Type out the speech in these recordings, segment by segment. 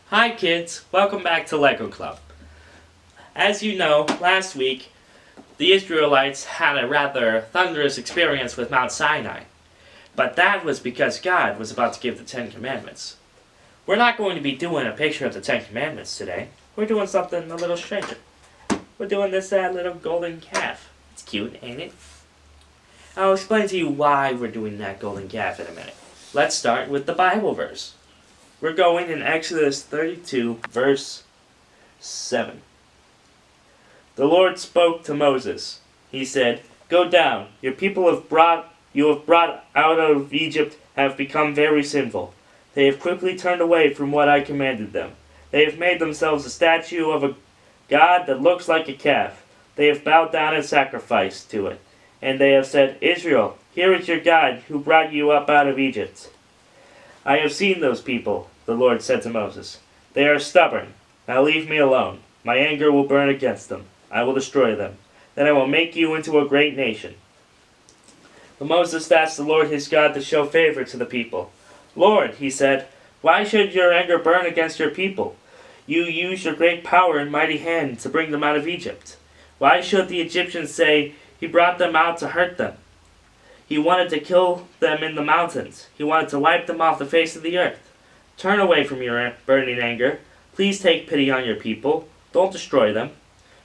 Hi kids, welcome back to Lego Club. As you know, last week, the Israelites had a rather thunderous experience with Mount Sinai. But that was because God was about to give the Ten Commandments. We're not going to be doing a picture of the Ten Commandments today. We're doing something a little stranger. We're doing this little golden calf. It's cute, ain't it? I'll explain to you why we're doing that golden calf in a minute. Let's start with the Bible verse. We're going in Exodus 32, verse 7. The Lord spoke to Moses. He said, "Go down. You have brought out of Egypt have become very sinful. They have quickly turned away from what I commanded them. They have made themselves a statue of a god that looks like a calf. They have bowed down and sacrificed to it. And they have said, 'Israel, here is your God who brought you up out of Egypt.' I have seen those people," the Lord said to Moses. "They are stubborn. Now leave me alone. My anger will burn against them. I will destroy them. Then I will make you into a great nation." But Moses asked the Lord his God to show favor to the people. "Lord," he said, "why should your anger burn against your people? You used your great power and mighty hand to bring them out of Egypt. Why should the Egyptians say, 'He brought them out to hurt them'? He wanted to kill them in the mountains. He wanted to wipe them off the face of the earth. Turn away from your burning anger. Please take pity on your people. Don't destroy them.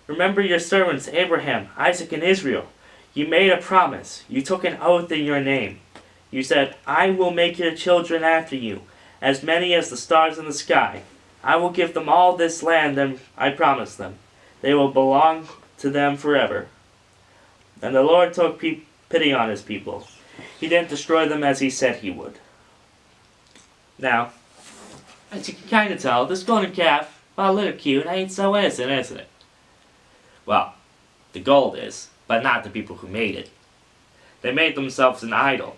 Remember your servants Abraham, Isaac, and Israel. You made a promise. You took an oath in your name. You said, 'I will make your children after you, as many as the stars in the sky. I will give them all this land and I promised them. They will belong to them forever.' And the Lord took pity on his people. He didn't destroy them as he said he would." Now, as you can kind of tell, this golden calf, while a little cute, ain't so innocent, isn't it? Well, the gold is, but not the people who made it. They made themselves an idol,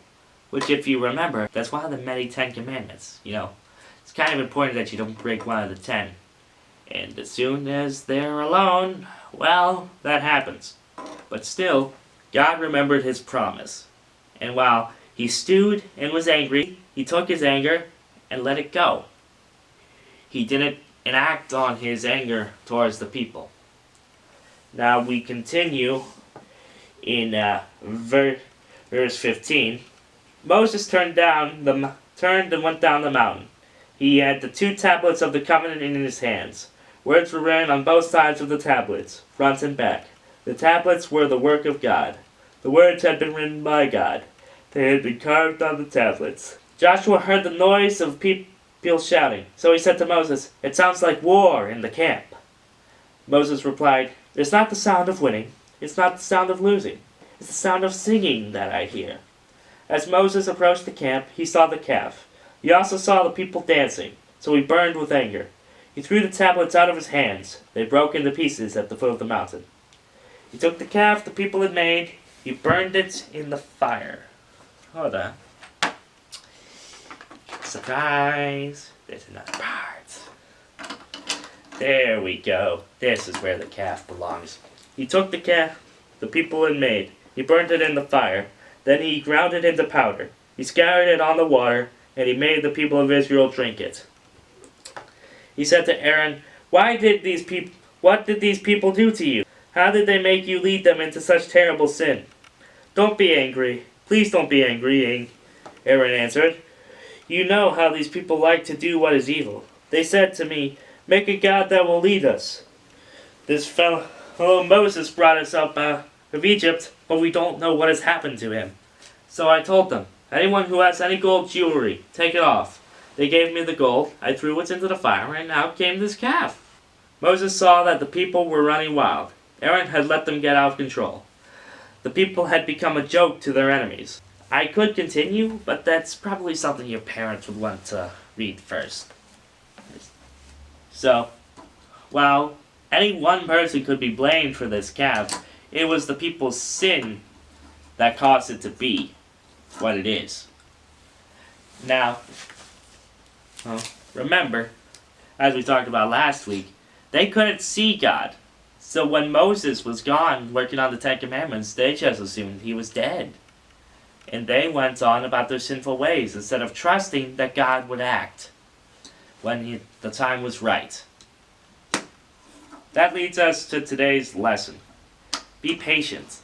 which if you remember, that's one of the many 10 Commandments. It's kind of important that you don't break one of the 10. And as soon as they're alone, well, that happens. But still, God remembered his promise. And while he stewed and was angry, he took his anger and let it go. He didn't enact on his anger towards the people. Now we continue in verse 15. Moses turned and went down the mountain. He had the 2 tablets of the covenant in his hands. Words were written on both sides of the tablets, front and back. The tablets were the work of God. The words had been written by God. They had been carved on the tablets. Joshua heard the noise of people shouting, so he said to Moses, "It sounds like war in the camp." Moses replied, "It's not the sound of winning. It's not the sound of losing. It's the sound of singing that I hear." As Moses approached the camp, he saw the calf. He also saw the people dancing, so he burned with anger. He threw the tablets out of his hands. They broke into pieces at the foot of the mountain. He took the calf the people had made. He burned it in the fire. Hold on. Surprise! There's another part. There we go. This is where the calf belongs. He took the calf the people had made. He burned it in the fire. Then he ground it into powder. He scattered it on the water, and he made the people of Israel drink it. He said to Aaron, what did these people do to you? How did they make you lead them into such terrible sin? Don't be angry. Please don't be angry, Aaron answered. You know how these people like to do what is evil. They said to me, 'Make a god that will lead us.' This fellow Moses brought us up out of Egypt, but we don't know what has happened to him. So I told them, 'Anyone who has any gold jewelry, take it off.' They gave me the gold. I threw it into the fire, and out came this calf." Moses saw that the people were running wild. Aaron had let them get out of control. The people had become a joke to their enemies. I could continue, but that's probably something your parents would want to read first. So, while any one person could be blamed for this calf, it was the people's sin that caused it to be what it is. Now, remember, as we talked about last week, they couldn't see God. So when Moses was gone working on the 10 Commandments, they just assumed he was dead. And they went on about their sinful ways instead of trusting that God would act. when the time was right. That leads us to today's lesson. Be patient.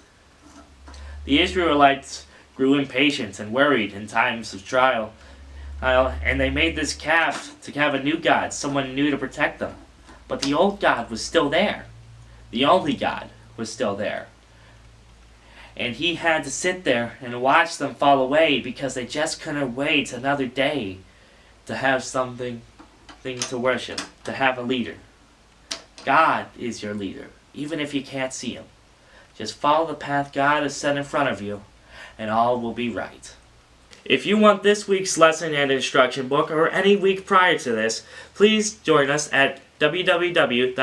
The Israelites grew impatient and worried in times of trial, and they made this calf to have a new God, someone new to protect them. But the old God was still there. The only God was still there. And he had to sit there and watch them fall away because they just couldn't wait another day to have something to worship, to have a leader. God is your leader, even if you can't see him. Just follow the path God has set in front of you, and all will be right. If you want this week's lesson and instruction book, or any week prior to this, please join us at www.mzumc.com.